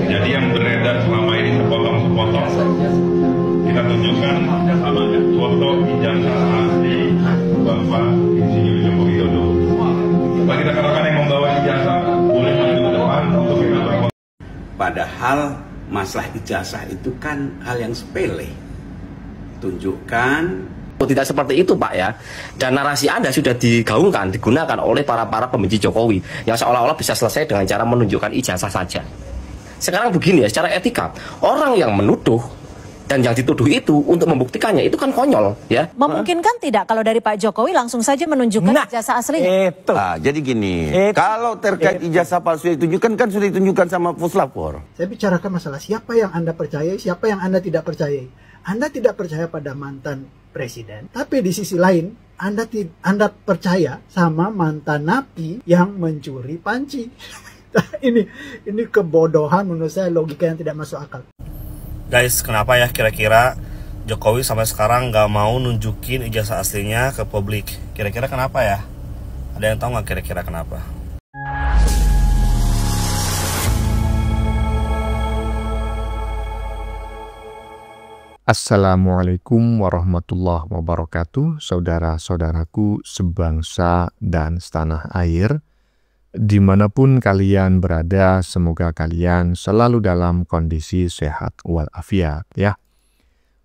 Jadi yang beredar selama ini sepotong-sepotong. Kita tunjukkan foto ijazah asli Bapak Insinyur Joko Widodo. Bagi rekan-rekan yang membawa ijazah boleh maju ke depan untuk kita berfoto. Padahal masalah ijazah itu kan hal yang sepele. Tunjukkan. Tidak seperti itu, Pak, ya. Dan narasi Anda sudah digaungkan, digunakan oleh para pembenci Jokowi yang seolah-olah bisa selesai dengan cara menunjukkan ijazah saja. Sekarang begini ya, secara etika, orang yang menuduh dan yang dituduh itu untuk membuktikannya itu kan konyol, ya. Memungkinkan tidak kalau dari Pak Jokowi langsung saja menunjukkan ijazah aslinya? Jadi gini, kalau terkait ijazah palsu yang ditunjukkan kan sudah ditunjukkan sama puslapor. Saya bicarakan masalah siapa yang Anda percayai, siapa yang Anda tidak percayai. Anda tidak percaya pada mantan presiden, tapi di sisi lain Anda percaya sama mantan napi yang mencuri panci. ini kebodohan menurut saya, logika yang tidak masuk akal. Guys, kenapa ya kira-kira Jokowi sampai sekarang nggak mau nunjukin ijazah aslinya ke publik? Kira-kira kenapa ya? Ada yang tahu nggak kira-kira kenapa? Assalamualaikum warahmatullahi wabarakatuh, saudara-saudaraku sebangsa dan setanah air. Dimanapun kalian berada, semoga kalian selalu dalam kondisi sehat walafiat, ya.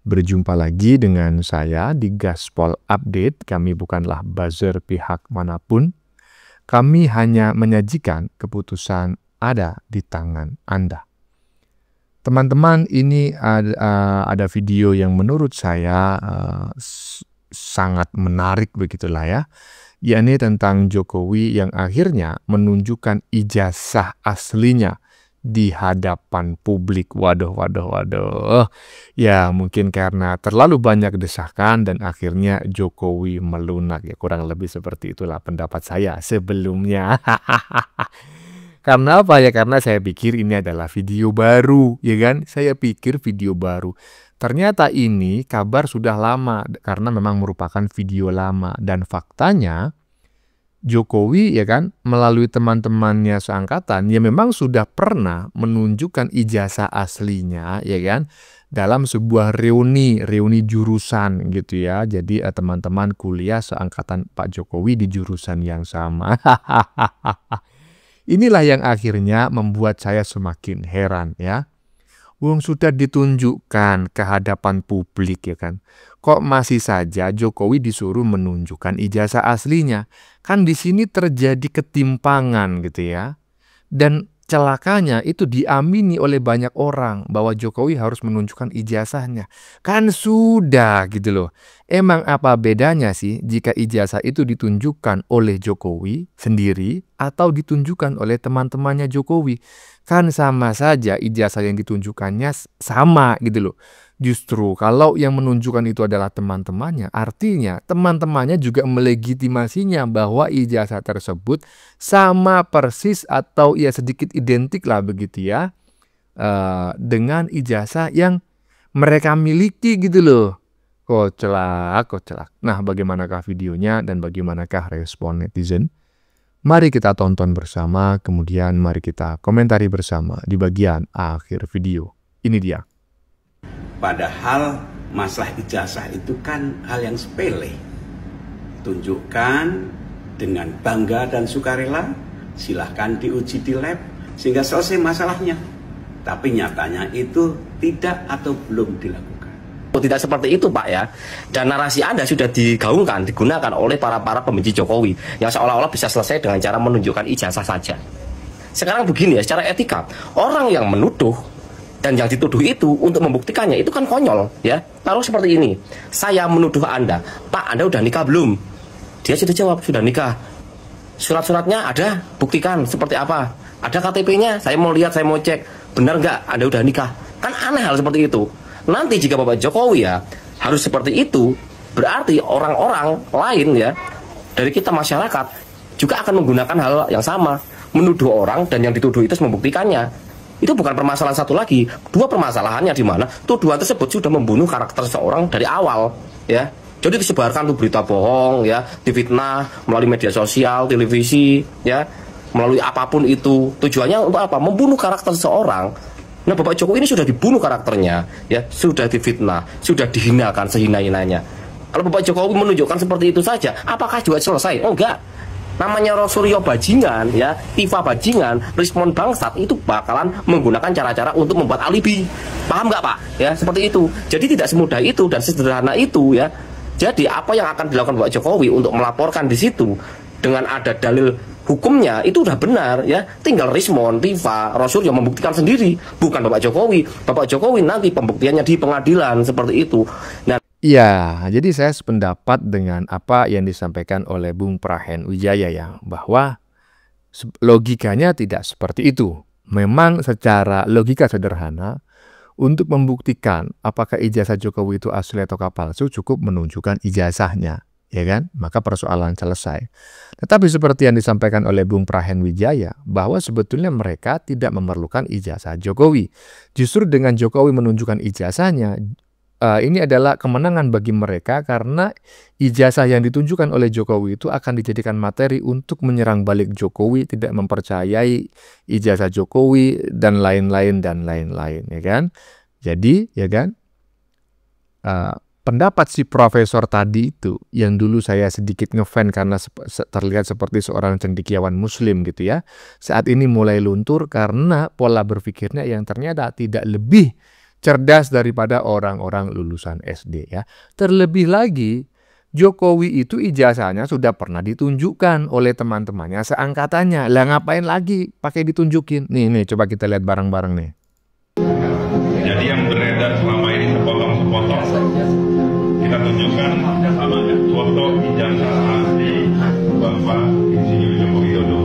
Berjumpa lagi dengan saya di Gaspol Update. Kami bukanlah buzzer pihak manapun. Kami hanya menyajikan keputusan ada di tangan Anda. Teman-teman, ini ada video yang menurut saya sangat menarik begitulah ya. Yakni tentang Jokowi yang akhirnya menunjukkan ijazah aslinya di hadapan publik. Waduh. Ya mungkin karena terlalu banyak desakan dan akhirnya Jokowi melunak. Ya kurang lebih seperti itulah pendapat saya sebelumnya. Karena apa ya? Karena saya pikir ini adalah video baru, ya kan? Saya pikir video baru. Ternyata ini kabar sudah lama, karena memang merupakan video lama. Dan faktanya, Jokowi ya kan, melalui teman-temannya seangkatan, ya memang sudah pernah menunjukkan ijazah aslinya, ya kan? Dalam sebuah reuni jurusan gitu ya. Jadi teman-teman kuliah seangkatan Pak Jokowi di jurusan yang sama. Inilah yang akhirnya membuat saya semakin heran ya. Wong sudah ditunjukkan ke hadapan publik ya kan. Kok masih saja Jokowi disuruh menunjukkan ijazah aslinya? Kan di sini terjadi ketimpangan gitu ya. Dan celakanya itu diamini oleh banyak orang bahwa Jokowi harus menunjukkan ijazahnya. Kan sudah gitu loh. Emang apa bedanya sih jika ijazah itu ditunjukkan oleh Jokowi sendiri atau ditunjukkan oleh teman-temannya Jokowi? Kan sama saja ijazah yang ditunjukkannya sama gitu loh. Justru kalau yang menunjukkan itu adalah teman-temannya, artinya teman-temannya juga melegitimasinya bahwa ijazah tersebut sama persis atau ya sedikit identik lah begitu ya dengan ijazah yang mereka miliki gitu loh. Koclak. Nah, bagaimanakah videonya dan bagaimanakah respon netizen? Mari kita tonton bersama, kemudian mari kita komentari bersama di bagian akhir video. Ini dia. Padahal masalah ijazah itu kan hal yang sepele. Tunjukkan dengan bangga dan sukarela, silahkan diuji di lab sehingga selesai masalahnya. Tapi nyatanya itu tidak atau belum dilakukan. Tidak seperti itu, Pak, ya. Dan narasi Anda sudah digaungkan, digunakan oleh para pembenci Jokowi yang seolah-olah bisa selesai dengan cara menunjukkan ijazah saja. Sekarang begini ya, secara etika, orang yang menuduh dan yang dituduh itu untuk membuktikannya itu kan konyol ya. Taruh seperti ini, saya menuduh Anda, Pak, Anda udah nikah belum? Dia sudah jawab, sudah nikah. Surat-suratnya ada, buktikan seperti apa? Ada KTP-nya, saya mau lihat, saya mau cek, benar nggak Anda udah nikah? Kan aneh hal seperti itu. Nanti jika Bapak Jokowi ya harus seperti itu, berarti orang-orang lain ya dari kita masyarakat juga akan menggunakan hal yang sama, menuduh orang dan yang dituduh itu membuktikannya. Itu bukan permasalahan satu lagi, dua permasalahannya di mana tuduhan tersebut sudah membunuh karakter seorang dari awal ya. Jadi disebarkan tuh berita bohong ya, difitnah melalui media sosial, televisi ya, melalui apapun itu. Tujuannya untuk apa? Membunuh karakter seseorang Nah, Bapak Jokowi ini sudah dibunuh karakternya, ya, sudah difitnah, sudah dihinakan sehina-hinanya. Kalau Bapak Jokowi menunjukkan seperti itu saja, apakah juga selesai? Oh, enggak. Namanya Rosuryo bajingan, ya, Tifa bajingan, Rismon bangsat, itu bakalan menggunakan cara-cara untuk membuat alibi. Paham nggak, Pak? Ya, seperti itu. Jadi tidak semudah itu dan sederhana itu, ya. Jadi apa yang akan dilakukan Bapak Jokowi untuk melaporkan di situ dengan ada dalil hukumnya itu udah benar, ya. Tinggal Rismon, Tifa, Rosuryo membuktikan sendiri, bukan Bapak Jokowi. Bapak Jokowi nanti pembuktiannya di pengadilan seperti itu. Nah, Ya, jadi saya sependapat dengan apa yang disampaikan oleh Bung Prahen Wijaya ya, bahwa logikanya tidak seperti itu. Memang secara logika sederhana, untuk membuktikan apakah ijazah Jokowi itu asli atau palsu cukup menunjukkan ijazahnya, ya kan? Maka persoalan selesai. Tetapi seperti yang disampaikan oleh Bung Prahen Wijaya, bahwa sebetulnya mereka tidak memerlukan ijazah Jokowi. Justru dengan Jokowi menunjukkan ijazahnya, ini adalah kemenangan bagi mereka karena ijazah yang ditunjukkan oleh Jokowi itu akan dijadikan materi untuk menyerang balik Jokowi, tidak mempercayai ijazah Jokowi dan lain-lain, ya kan? Jadi, ya kan, pendapat si profesor tadi itu yang dulu saya sedikit ngefan karena terlihat seperti seorang cendekiawan muslim gitu ya, saat ini mulai luntur karena pola berpikirnya yang ternyata tidak lebih cerdas daripada orang-orang lulusan SD ya. Terlebih lagi, Jokowi itu ijazahnya sudah pernah ditunjukkan oleh teman-temannya seangkatannya. Lah ngapain lagi pakai ditunjukin? Nih, coba kita lihat bareng-bareng nih. Jadi yang beredar selama ini sepotong-sepotong, kita tunjukkan foto ijazah asli Bapak Insinyur Joko Widodo.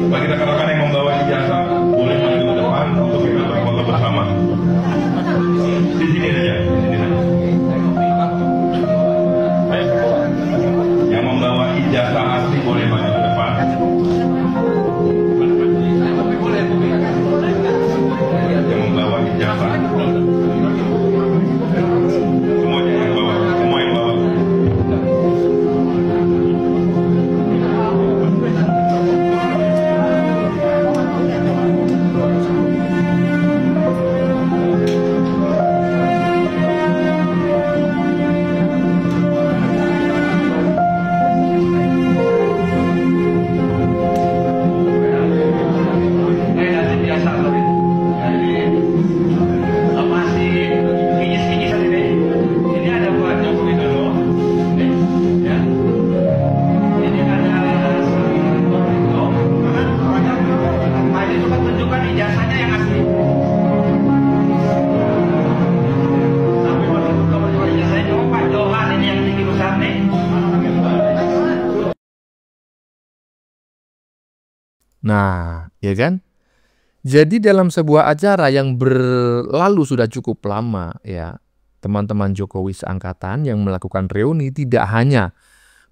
Bagi rekan-rekan yang membawa ijazah, boleh maju ke depan untuk kita berfoto bersama. Di sini saja, di sini saja. Yang membawa ijazah asli boleh maju ke depan. Yang membawa ijazah, semuanya yang bawa, semua yang bawa. Nah, ya kan? Jadi dalam sebuah acara yang berlalu sudah cukup lama ya, teman-teman Jokowi seangkatan yang melakukan reuni tidak hanya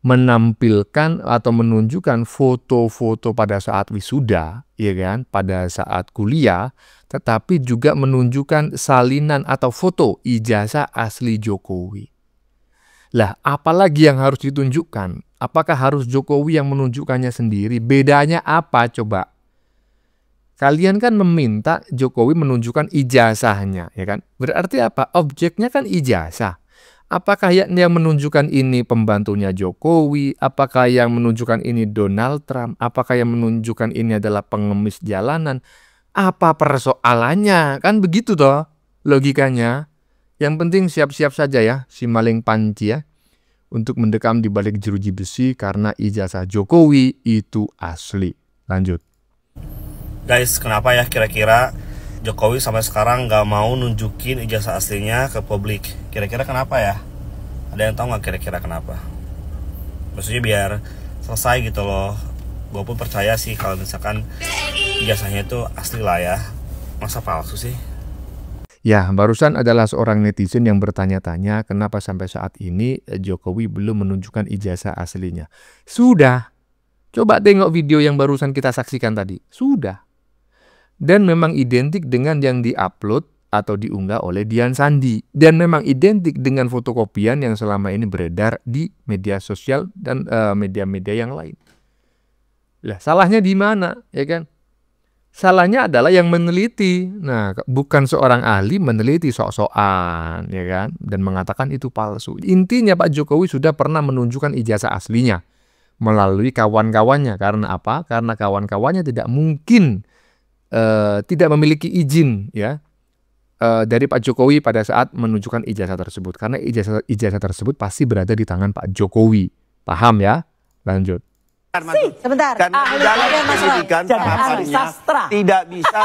menampilkan atau menunjukkan foto-foto pada saat wisuda, ya kan, pada saat kuliah, tetapi juga menunjukkan salinan atau foto ijazah asli Jokowi. Lah, apalagi yang harus ditunjukkan? Apakah harus Jokowi yang menunjukkannya sendiri? Bedanya apa coba? Kalian kan meminta Jokowi menunjukkan ijazahnya, ya kan? Berarti apa? Objeknya kan ijazah. Apakah yang menunjukkan ini pembantunya Jokowi? Apakah yang menunjukkan ini Donald Trump? Apakah yang menunjukkan ini adalah pengemis jalanan? Apa persoalannya? Kan begitu toh logikanya. Yang penting siap-siap saja ya si maling panci ya untuk mendekam di balik jeruji besi karena ijazah Jokowi itu asli. Lanjut. Guys, kenapa ya kira-kira Jokowi sampai sekarang nggak mau nunjukin ijazah aslinya ke publik? Kira-kira kenapa ya? Ada yang tahu nggak kira-kira kenapa? Maksudnya biar selesai gitu loh. Gue pun percaya sih kalau misalkan ijazahnya itu asli lah ya. Masa palsu sih? Ya, barusan adalah seorang netizen yang bertanya-tanya kenapa sampai saat ini Jokowi belum menunjukkan ijazah aslinya. Sudah. Coba tengok video yang barusan kita saksikan tadi. Sudah. Dan memang identik dengan yang diupload atau diunggah oleh Dian Sandi. Dan memang identik dengan fotokopian yang selama ini beredar di media sosial dan media-media yang lain. Lah, salahnya di mana, ya kan? Salahnya adalah yang meneliti. Nah, bukan seorang ahli meneliti sok-sokan, ya kan? Dan mengatakan itu palsu. Intinya Pak Jokowi sudah pernah menunjukkan ijazah aslinya melalui kawan-kawannya. Karena apa? Karena kawan-kawannya tidak mungkin tidak memiliki izin, ya, dari Pak Jokowi pada saat menunjukkan ijazah tersebut. Karena ijazah tersebut pasti berada di tangan Pak Jokowi. Paham ya? Lanjut. Sebentar. Karena Ahli dalam Mas Roy. penyidikan Jadi ahli tahapannya sastra. tidak bisa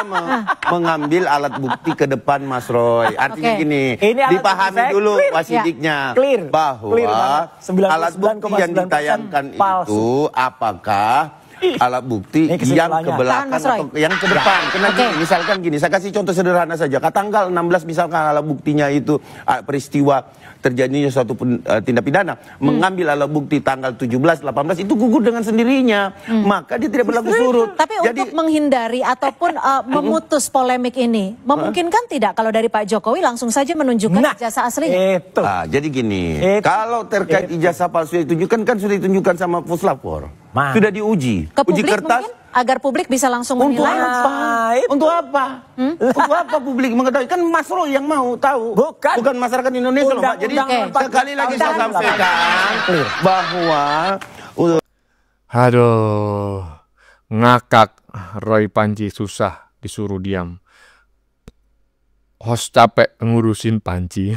mengambil alat bukti ke depan Mas Roy. Artinya Oke. gini, Ini alat dipahami bukti saya dulu clear. wasidiknya Clear. bahwa Clear banget. alat bukti yang 99,9% ditayangkan palsu. itu apakah alat bukti Ini yang kesimpulannya. ke belakang Tahan, Mas Roy. atau yang ke depan. Karena Oke. gini, misalkan gini, saya kasih contoh sederhana saja. Tanggal 16 misalkan alat buktinya itu peristiwa terjadinya suatu tindak pidana, mengambil alat bukti tanggal 17, 18 itu gugur dengan sendirinya. Maka dia tidak berlaku surut. Tapi untuk menghindari ataupun memutus polemik ini, memungkinkan tidak kalau dari Pak Jokowi langsung saja menunjukkan ijazah aslinya? Itu. Jadi gini, kalau terkait ijazah palsu yang ditunjukkan kan sudah ditunjukkan sama puslapor. Man. Sudah diuji. Ke Uji publik kertas. mungkin agar publik bisa langsung Untuk menilai. apa? Untuk apa? Untuk apa publik mengetahui? Kan Mas Roy yang mau tahu. Bukan. Masyarakat Indonesia loh, Pak. Jadi sekali lagi saya sampaikan bahwa Aduh, ngakak Roy Panji, susah disuruh diam. Host capek ngurusin Panji.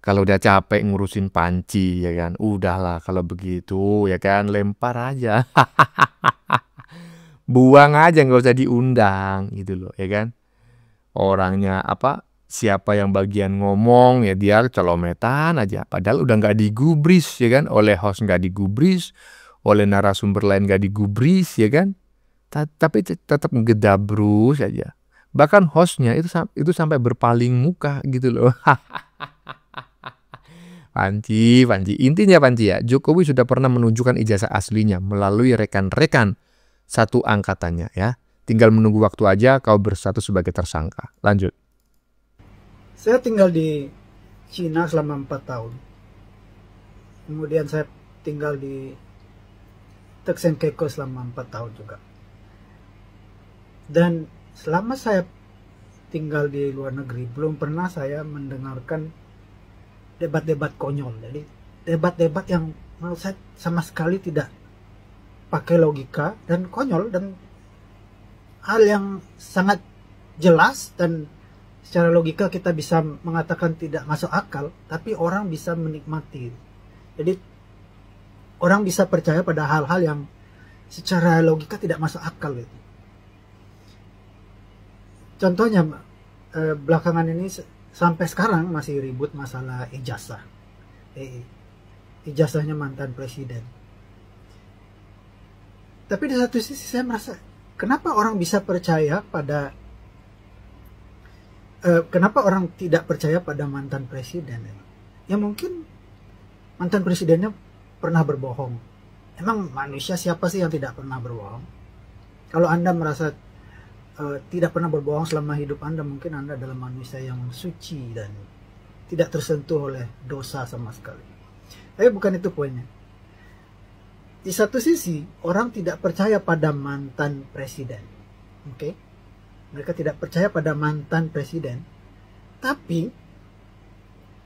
Kalau udah capek ngurusin Panji, ya kan, udahlah kalau begitu, ya kan, lempar aja. Buang aja, nggak usah diundang, gitu loh, ya kan. Orangnya apa, siapa yang bagian ngomong, ya dia celometan aja. Padahal udah nggak digubris, ya kan, oleh host nggak digubris, oleh narasumber lain nggak digubris, ya kan. Tapi tetap ngedabrus aja. Bahkan hostnya itu sampai berpaling muka, gitu loh. Panji, intinya Panji ya, Jokowi sudah pernah menunjukkan ijazah aslinya melalui rekan-rekan satu angkatannya ya. Tinggal menunggu waktu aja kau berstatus sebagai tersangka. Lanjut. Saya tinggal di Cina selama 4 tahun. Kemudian saya tinggal di Turks and Caicos selama 4 tahun juga. Dan selama saya tinggal di luar negeri, belum pernah saya mendengarkan debat-debat konyol. Jadi debat-debat yang menurut saya sama sekali tidak pakai logika dan konyol, dan hal yang sangat jelas dan secara logika kita bisa mengatakan tidak masuk akal, tapi orang bisa menikmati. Jadi orang bisa percaya pada hal-hal yang secara logika tidak masuk akal gitu. Contohnya belakangan ini sampai sekarang masih ribut masalah ijazah. Ijazahnya mantan presiden. Tapi di satu sisi saya merasa, kenapa orang bisa percaya pada kenapa orang tidak percaya pada mantan presiden? Ya mungkin mantan presidennya pernah berbohong. Emang manusia siapa sih yang tidak pernah berbohong? Kalau Anda merasa tidak pernah berbohong selama hidup Anda, mungkin Anda adalah manusia yang suci dan tidak tersentuh oleh dosa sama sekali. Tapi bukan itu poinnya. Di satu sisi, orang tidak percaya pada mantan presiden. Oke? Mereka tidak percaya pada mantan presiden. Tapi,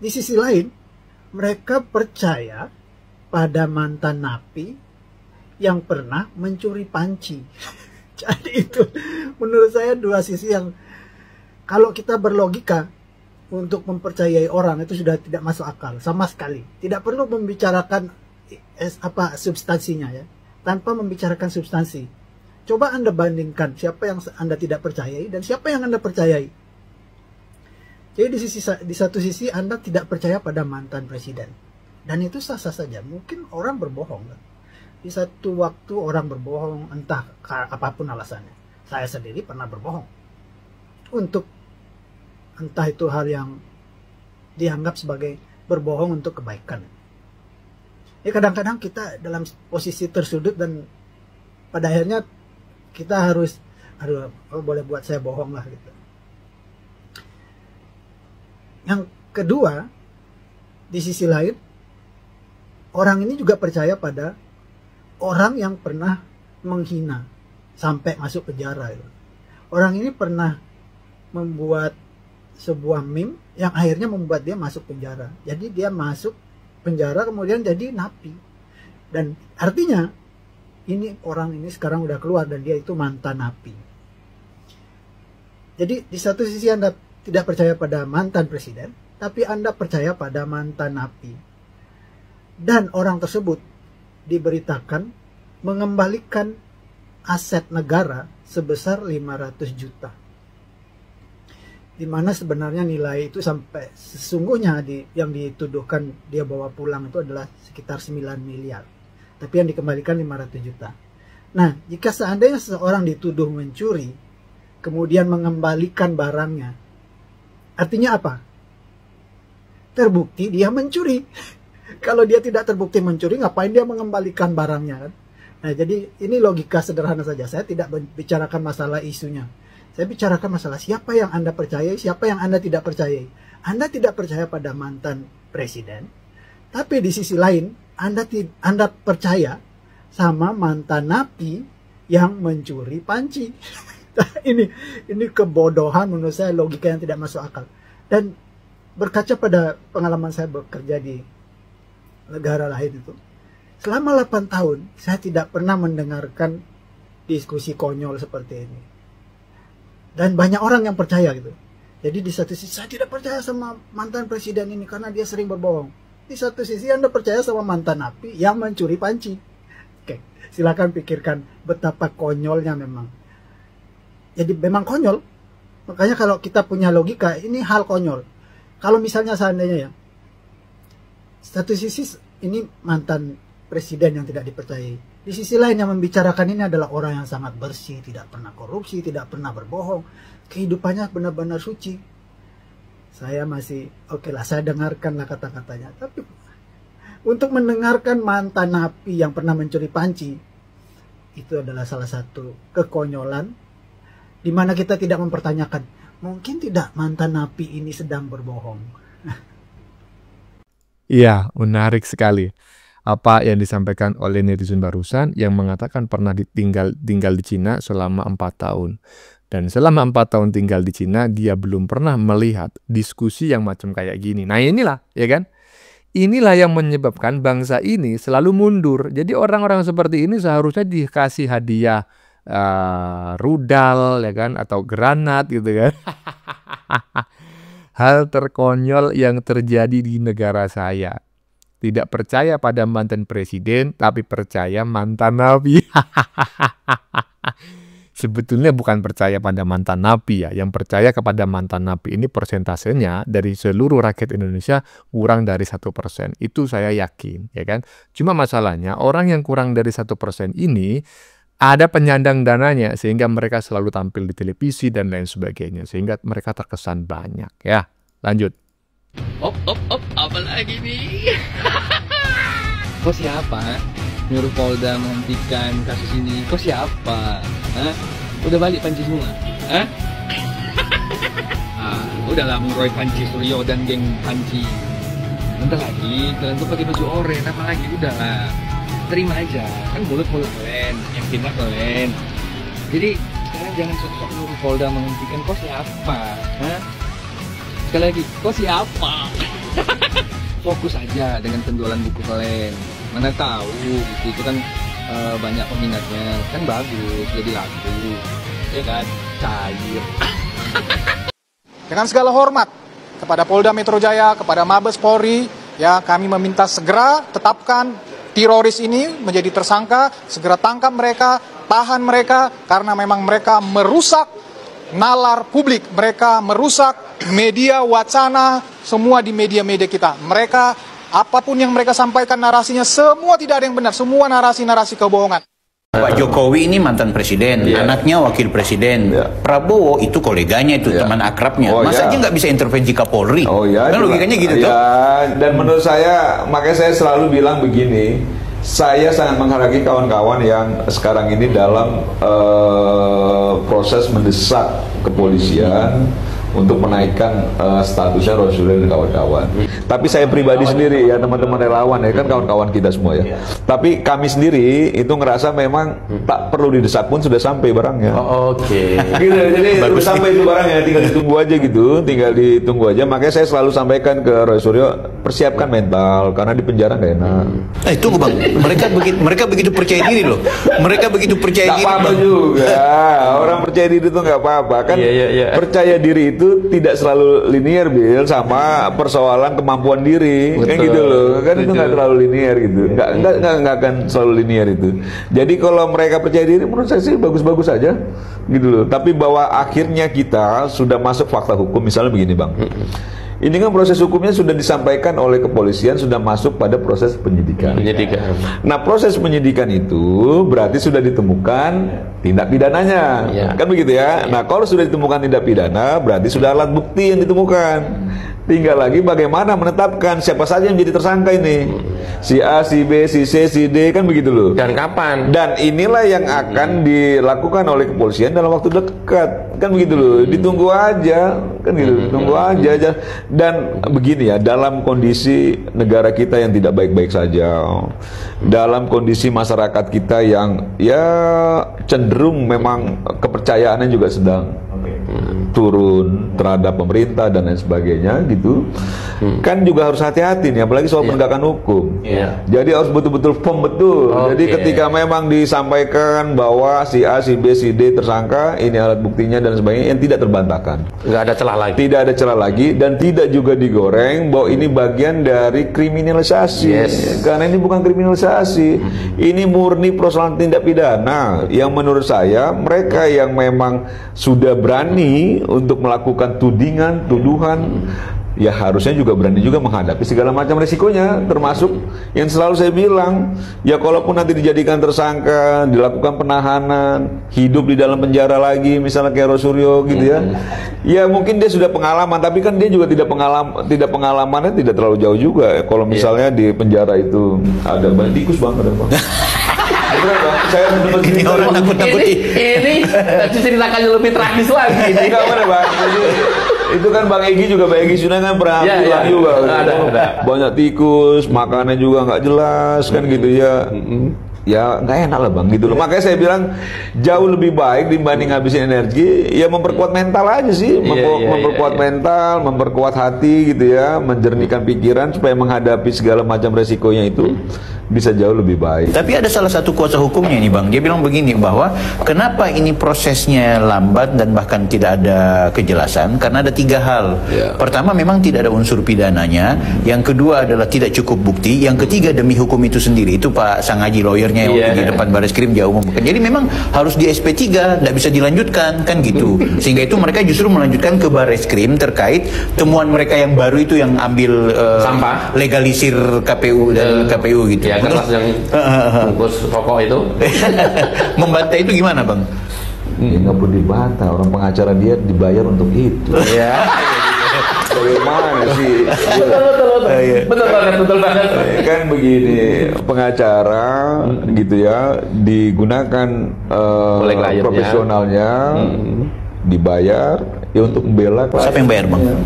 di sisi lain, mereka percaya pada mantan napi yang pernah mencuri panci. Jadi itu menurut saya dua sisi yang kalau kita berlogika untuk mempercayai orang itu sudah tidak masuk akal sama sekali. Tidak perlu membicarakan substansinya ya. Tanpa membicarakan substansi. Coba Anda bandingkan siapa yang Anda tidak percayai dan siapa yang Anda percayai. Jadi di satu sisi Anda tidak percaya pada mantan presiden. Dan itu sah-sah saja. Mungkin orang berbohong kan. Di satu waktu orang berbohong, entah apapun alasannya. Saya sendiri pernah berbohong. Untuk entah itu hal yang dianggap sebagai berbohong untuk kebaikan. Ya kadang-kadang kita dalam posisi tersudut dan pada akhirnya kita harus, boleh buat saya bohong lah gitu. Yang kedua, di sisi lain, orang ini juga percaya pada orang yang pernah menghina sampai masuk penjara. Orang ini pernah membuat sebuah meme yang akhirnya membuat dia masuk penjara. Jadi dia masuk penjara kemudian jadi napi. Dan artinya ini orang ini sekarang udah keluar dan dia itu mantan napi. Jadi di satu sisi Anda tidak percaya pada mantan presiden, tapi Anda percaya pada mantan napi. Dan orang tersebut diberitakan mengembalikan aset negara sebesar 500 juta. Di mana sebenarnya nilai itu sampai sesungguhnya yang dituduhkan dia bawa pulang itu adalah sekitar 9 miliar. Tapi yang dikembalikan 500 juta. Nah, jika seandainya seseorang dituduh mencuri, kemudian mengembalikan barangnya, artinya apa? Terbukti dia mencuri. Kalau dia tidak terbukti mencuri, ngapain dia mengembalikan barangnya kan? Nah, jadi ini logika sederhana saja. Saya tidak bicarakan masalah isunya. Saya bicarakan masalah siapa yang Anda percayai, siapa yang Anda tidak percayai. Anda tidak percaya pada mantan presiden, tapi di sisi lain Anda percaya sama mantan napi yang mencuri panci. Ini kebodohan menurut saya, logika yang tidak masuk akal. Dan berkaca pada pengalaman saya bekerja di negara lain itu, selama 8 tahun saya tidak pernah mendengarkan diskusi konyol seperti ini. Dan banyak orang yang percaya gitu. Jadi di satu sisi saya tidak percaya sama mantan presiden ini karena dia sering berbohong. Di satu sisi Anda percaya sama mantan napi yang mencuri panci. Oke, silakan pikirkan betapa konyolnya memang. Jadi memang konyol. Makanya kalau kita punya logika, ini hal konyol. Kalau misalnya seandainya ya, satu sisi ini mantan presiden yang tidak dipercayai. Di sisi lain yang membicarakan ini adalah orang yang sangat bersih, tidak pernah korupsi, tidak pernah berbohong. Kehidupannya benar-benar suci. Saya masih, oke lah, saya dengarkanlah kata-katanya. Tapi untuk mendengarkan mantan napi yang pernah mencuri panci, itu adalah salah satu kekonyolan, di mana kita tidak mempertanyakan, mungkin tidak mantan napi ini sedang berbohong. Iya, menarik sekali. Apa yang disampaikan oleh netizen barusan yang mengatakan pernah tinggal di Cina selama 4 tahun. Dan selama 4 tahun tinggal di Cina, dia belum pernah melihat diskusi yang macam kayak gini. Nah inilah, ya kan? Inilah yang menyebabkan bangsa ini selalu mundur. Jadi orang-orang seperti ini seharusnya dikasih hadiah rudal, ya kan? Atau granat gitu kan. Hal terkonyol yang terjadi di negara saya. Tidak percaya pada mantan presiden, tapi percaya mantan napi. Sebetulnya bukan percaya pada mantan napi ya. Yang percaya kepada mantan napi ini persentasenya dari seluruh rakyat Indonesia kurang dari 1%. Itu saya yakin, ya kan. Cuma masalahnya orang yang kurang dari 1% ini ada penyandang dananya sehingga mereka selalu tampil di televisi dan lain sebagainya. Sehingga mereka terkesan banyak ya. Lanjut. Op, apa lagi nih? Kok siapa? Nyuruh Polda menghentikan kasus ini. Kok siapa? Hah? Udah balik panci semua? Hah? Udahlah Roy Panci Suryo dan geng Panci. Bentar lagi kalian tuh pakai baju oranye, apa lagi? Udahlah, terima aja. Kan mulut-mulut kalian, yang timah kalian. Jadi sekarang jangan sok-sok nyuruh Polda menghentikan. Kok siapa? Hah? Sekali lagi, kok siapa? Fokus aja dengan penjualan buku kalian. Mana tahu buku itu kan banyak peminatnya, kan bagus, jadi laku, ya kan, cair. Dengan segala hormat kepada Polda Metro Jaya, kepada Mabes Polri, ya kami meminta segera tetapkan teroris ini menjadi tersangka, segera tangkap mereka, tahan mereka, karena memang mereka merusak nalar publik, mereka merusak media wacana, semua di media-media kita. Mereka, apapun yang mereka sampaikan narasinya, semua tidak ada yang benar, semua narasi-narasi kebohongan. Pak Jokowi ini mantan presiden, anaknya wakil presiden. Prabowo itu koleganya, itu teman akrabnya. Masa aja nggak bisa intervensi Kapolri? Kan logikanya gitu tuh. Dan menurut saya, makanya saya selalu bilang begini, saya sangat menghargai kawan-kawan yang sekarang ini dalam proses mendesak kepolisian untuk menaikkan statusnya Roysuryo dan kawan-kawan. Tapi saya pribadi sendiri ya, teman-teman relawan ya kan kawan-kawan kita semua ya. Tapi kami sendiri itu ngerasa memang tak perlu didesak pun sudah sampai barangnya. Oke. Gitu, jadi udah sampai itu barangnya, tinggal ditunggu aja gitu, tinggal ditunggu aja. Makanya saya selalu sampaikan ke Roysuryo, persiapkan mental karena di penjara nggak enak. Tunggu bang, mereka begitu percaya diri loh. Mereka begitu percaya diri. Nggak apa-apa juga. Orang percaya diri itu nggak apa-apa kan. Percaya diri itu tidak selalu linear, Bill, sama persoalan kemampuan diri. Betul. Kan gitu loh. Kan itu nggak terlalu linear gitu. Nggak akan selalu linear itu. Jadi kalau mereka percaya diri, menurut saya sih bagus-bagus aja gitu loh. Tapi bahwa akhirnya kita sudah masuk fakta hukum, misalnya begini bang. Ini kan proses hukumnya sudah disampaikan oleh kepolisian, sudah masuk pada proses penyidikan. Nah, proses penyidikan itu berarti sudah ditemukan tindak pidananya. Kan begitu ya? Nah, kalau sudah ditemukan tindak pidana, berarti sudah alat bukti yang ditemukan. Tinggal lagi bagaimana menetapkan siapa saja yang menjadi tersangka ini. Si A, si B, si C, si D, kan begitu loh. Dan kapan? Dan inilah yang akan dilakukan oleh kepolisian dalam waktu dekat. Kan begitu loh, ditunggu aja. Kan gitu, tunggu aja. Dan begini ya, dalam kondisi negara kita yang tidak baik-baik saja, dalam kondisi masyarakat kita yang ya cenderung memang kepercayaannya juga sedang turun terhadap pemerintah dan lain sebagainya gitu, kan juga harus hati-hati nih, apalagi soal penegakan hukum. Jadi harus betul-betul firm betul. Jadi ketika memang disampaikan bahwa si A, si B, si D tersangka, ini alat buktinya dan sebagainya, yang tidak terbantahkan. Nggak ada celah lagi. Tidak ada celah lagi dan tidak juga digoreng bahwa ini bagian dari kriminalisasi. Karena ini bukan kriminalisasi, ini murni persoalan tindak pidana. Yang menurut saya mereka yang memang sudah berani untuk melakukan tudingan, tuduhan, ya harusnya juga berani juga menghadapi segala macam resikonya, termasuk yang selalu saya bilang, ya kalaupun nanti dijadikan tersangka, dilakukan penahanan, hidup di dalam penjara lagi, misalnya kayak Roysuryo gitu ya, ya mungkin dia sudah pengalaman, tapi kan dia juga pengalamannya tidak terlalu jauh juga. Kalau misalnya di penjara itu ada banyak tikus banget, saya mendengar ini orang nakut-nakuti. Ini ceritakan lebih tragis lagi. Ini nggak mana bang? Itu kan Bang Egy juga, Bang Egy Suna kan pernah bilang juga. Ada. Banyak tikus, makannya juga nggak jelas kan gitu ya. Ya nggak enak lah bang gitu loh. Makanya saya bilang jauh lebih baik dibanding habisin energi, ya memperkuat mental aja sih, memperkuat mental, memperkuat hati gitu ya, menjernihkan pikiran supaya menghadapi segala macam resikonya itu bisa jauh lebih baik. Tapi ada salah satu kuasa hukumnya ini bang, dia bilang begini bahwa kenapa ini prosesnya lambat dan bahkan tidak ada kejelasan karena ada 3 hal. Pertama memang tidak ada unsur pidananya, yang kedua adalah tidak cukup bukti, yang ketiga demi hukum itu sendiri. Itu Pak Sangaji lawyernya yang di depan Bareskrim dia umumkan. Jadi memang harus di SP3, tidak bisa dilanjutkan kan gitu. Sehingga itu mereka justru melanjutkan ke Bareskrim terkait temuan mereka yang baru itu yang ambil sampah, legalisir KPU dan KPU gitu. Kertas yang bungkus rokok itu. Membantai itu gimana bang? Ya nggak perlu dibantah, orang pengacara dia dibayar untuk itu. Bagaimana sih? Betul banget. Kan begini, pengacara gitu ya digunakan profesionalnya, dibayar ya untuk membela. Siapa yang bayar bang?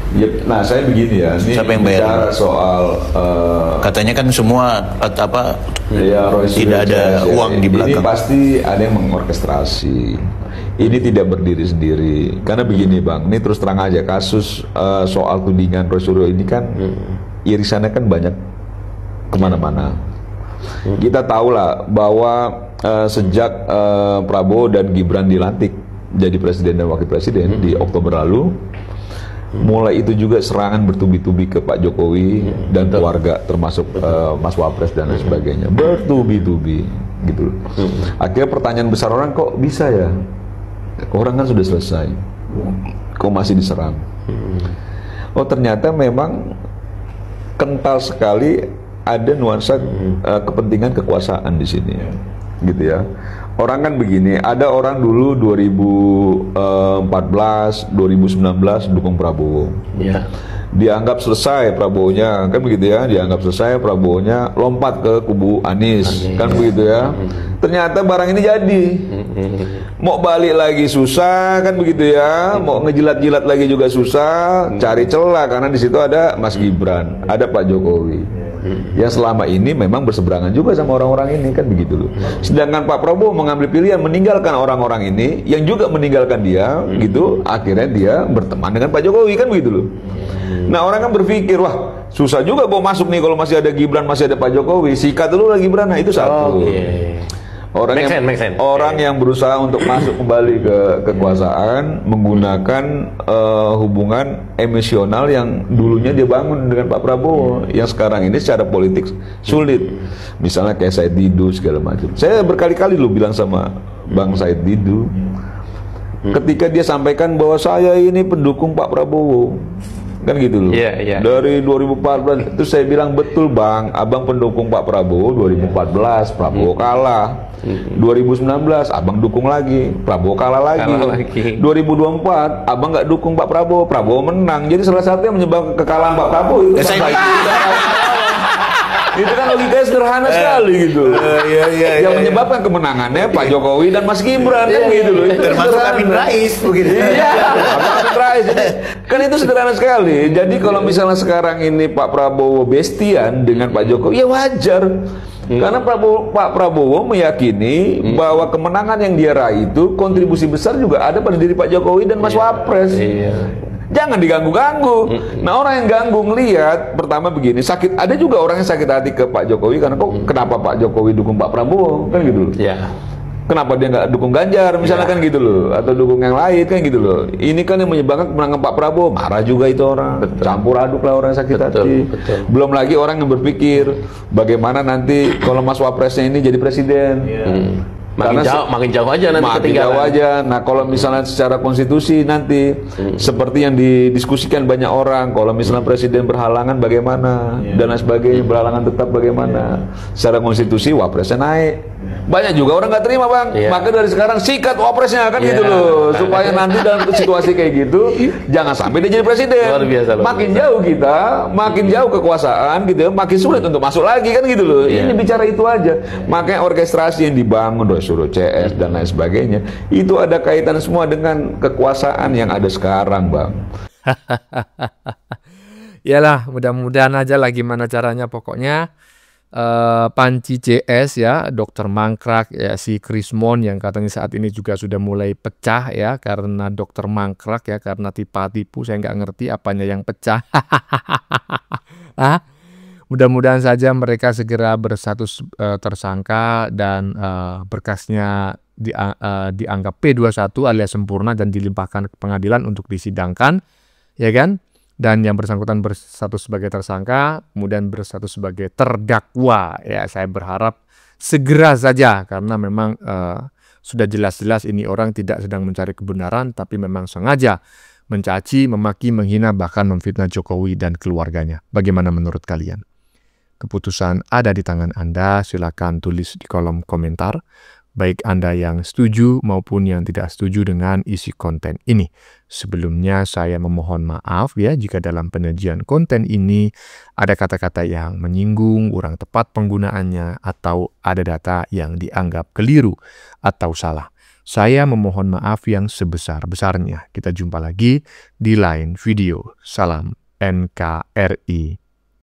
Ya, nah saya begini ya, ini siapa yang bayar? Soal katanya kan semua tidak ada uang di belakang. Ini pasti ada yang mengorkestrasi. Ini tidak berdiri sendiri. Karena begini bang, ini terus terang aja kasus soal tudingan Roysuryo ini kan irisannya kan banyak kemana-mana. Kita tahu lah bahwa sejak Prabowo dan Gibran dilantik jadi presiden dan wakil presiden di Oktober lalu, mulai itu juga serangan bertubi-tubi ke Pak Jokowi dan keluarga, termasuk Mas Wapres dan lain sebagainya, bertubi-tubi gitu. Akhirnya pertanyaan besar orang, kok bisa ya? Orang kan sudah selesai, kok masih diserang? Oh ternyata memang kental sekali ada nuansa kepentingan kekuasaan di sini, gitu ya. Orang kan begini, ada orang dulu 2014, 2019 dukung Prabowo. Ya. Dianggap selesai Prabowo-nya, kan begitu ya, dianggap selesai Prabowo-nya, lompat ke kubu Anies, kan begitu ya. Ternyata barang ini jadi. Mau balik lagi susah, kan begitu ya. Mau ngejilat-jilat lagi juga susah, cari celah karena di situ ada Mas Gibran, ada Pak Jokowi. Yang selama ini memang berseberangan juga sama orang-orang ini, kan begitu loh. Sedangkan Pak Prabowo mengambil pilihan meninggalkan orang-orang ini yang juga meninggalkan dia, gitu. Akhirnya dia berteman dengan Pak Jokowi, kan begitu loh. Nah, orang kan berpikir, wah susah juga mau masuk nih kalau masih ada Gibran, masih ada Pak Jokowi. Sikat dulu lah Gibran. Nah, itu satu. Orang yang berusaha untuk masuk kembali ke kekuasaan menggunakan hubungan emosional yang dulunya dia bangun dengan Pak Prabowo, yang sekarang ini secara politik sulit. Misalnya kayak Said Didu segala macam. Saya berkali-kali lu bilang sama Bang Said Didu, ketika dia sampaikan bahwa saya ini pendukung Pak Prabowo, kan gitu loh. Dari 2014 itu saya bilang, betul Bang, abang pendukung Pak Prabowo 2014, Prabowo kalah. 2019 abang dukung lagi, Prabowo kalah lagi. 2024 abang nggak dukung Pak Prabowo, Prabowo menang. Jadi salah satu yang menyebabkan kekalahan Pak Prabowo itu itu kan logikanya sederhana sekali gitu. Yang menyebabkan kemenangannya Pak Jokowi dan Mas Gibran, kan gitu loh. Termasuk Amin Rais begitu. Amin Rais. Kan itu sederhana sekali. Jadi kalau misalnya sekarang ini Pak Prabowo bestian dengan Pak Jokowi, ya wajar. Karena Pak Prabowo meyakini bahwa kemenangan yang dia raih itu kontribusi besar juga ada pada diri Pak Jokowi dan Mas Wapres. Jangan diganggu-ganggu. Nah, orang yang ganggu ngelihat, pertama begini, sakit. Ada juga orang yang sakit hati ke Pak Jokowi karena kok kenapa Pak Jokowi dukung Pak Prabowo, kan gitu. Kenapa dia nggak dukung Ganjar, misalnya, kan gitu loh, atau dukung yang lain, kan gitu loh. Ini kan yang menyebabkan kemenangan Pak Prabowo, marah juga itu orang. Campur aduk lah orang yang sakit hati. Belum lagi orang yang berpikir bagaimana nanti kalau Mas Wapresnya ini jadi presiden. Makin jauh aja nanti ketinggalan. Jauh aja. Nah, kalau misalnya secara konstitusi nanti seperti yang didiskusikan banyak orang, kalau misalnya presiden berhalangan bagaimana dan lain sebagainya, berhalangan tetap bagaimana. Secara konstitusi wapresnya naik. Banyak juga orang nggak terima, Bang. Maka dari sekarang sikat wapresnya, kan gitu loh, supaya nanti dalam situasi kayak gitu jangan sampai dia jadi presiden. Makin jauh kita, makin jauh kekuasaan gitu ya, makin sulit untuk masuk lagi, kan gitu loh. Ini bicara itu aja. Makanya orkestrasi yang dibangun suruh CS dan lain sebagainya, itu ada kaitan semua dengan kekuasaan yang ada sekarang, Bang. Yalah, mudah-mudahan aja lah gimana caranya, pokoknya Panci CS ya, Dokter Mangkrak ya, si Krismon yang katanya saat ini juga sudah mulai pecah ya, karena Dokter Mangkrak ya, karena tipu-tipu, saya nggak ngerti apanya yang pecah. Mudah-mudahan saja mereka segera berstatus tersangka dan berkasnya dianggap P21 alias sempurna dan dilimpahkan ke pengadilan untuk disidangkan, ya kan? Dan yang bersangkutan berstatus sebagai tersangka, kemudian berstatus sebagai terdakwa. Ya, saya berharap segera saja karena memang sudah jelas-jelas ini orang tidak sedang mencari kebenaran, tapi memang sengaja mencaci, memaki, menghina, bahkan memfitnah Jokowi dan keluarganya. Bagaimana menurut kalian? Keputusan ada di tangan Anda, silakan tulis di kolom komentar, baik Anda yang setuju maupun yang tidak setuju dengan isi konten ini. Sebelumnya saya memohon maaf ya jika dalam penyajian konten ini ada kata-kata yang menyinggung, kurang tepat penggunaannya, atau ada data yang dianggap keliru atau salah. Saya memohon maaf yang sebesar-besarnya. Kita jumpa lagi di lain video. Salam NKRI.